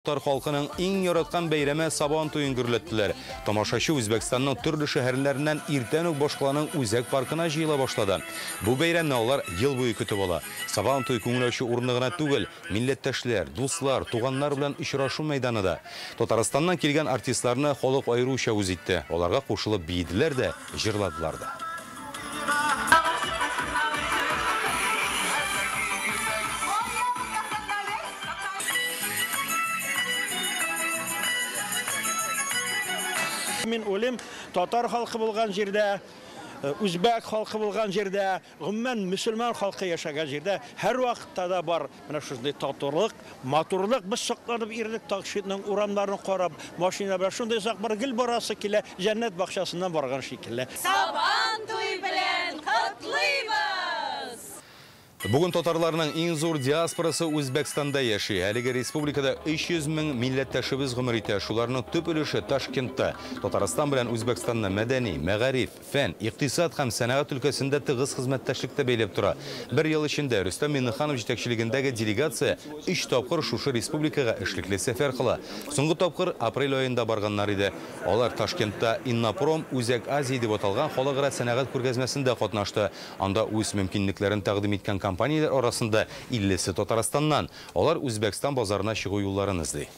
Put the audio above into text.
Татар халкының иң яраткан бәйрәме Сабан туен гөрләттеләр. Тамашачы Үзбәкстанның төрле шәһәрләреннән иртән үк Башкаланың Үзәк паркына җыела башлады. Бу бәйрәмне алар ел буе көтеп ала. Сабан туй күңелче урыны гына түгел, милләттәшләр, дуслар, туганнар белән очрашу мәйданында. Татарстаннан килгән артистларны халык аеруча үз итте. Аларга кушылып бийделәр дә, җырладылар да. Мен ойлым, татар халқы болған жерде, Үзбәк халқы болған жерде, гомумән мөселман халқы яшаган жерде һәр вакытта да бар. Менә шундый татарлык, матурлык, без сакланып ирлек Ташкентның урамнарын карап, машина белән шундый зак бар, гел барасы килә, җәннәт бакчасыннан барган шикелле. Сабан туй белән котлыйбыз! Бүген татарларның иң зур диаспорасы Үзбәкстанда яши. Әлеге республикада 300 мең милләттәшебез гомер итә. Шуларның төп өлеше Ташкентта. Татарстан белән Үзбәкстанны мәдәни, мәгариф, фән, икътисад һәм сәнәгать өлкәсендә тыгыз хезмәттәшлеккә бәйләп тора. Бер ел эчендә Рөстәм Миңнеханов җитәкчелегендәге делегация 3 тапкыр шушы республикага эшлекле сәфәр кыла. Соңгы тапкыр апрель аенда барганнар иде. Алар Ташкентта Иннопром Үзәк Азия дип аталган халыкара сәнәгать күргәзмәсендә катнашты. Анда үз мөмкинлекләрен тәкъдим иткән компанияләр арасында 50-се Татарстаннан. Алар Үзбәкстан базарына чыгу юлларын эзли.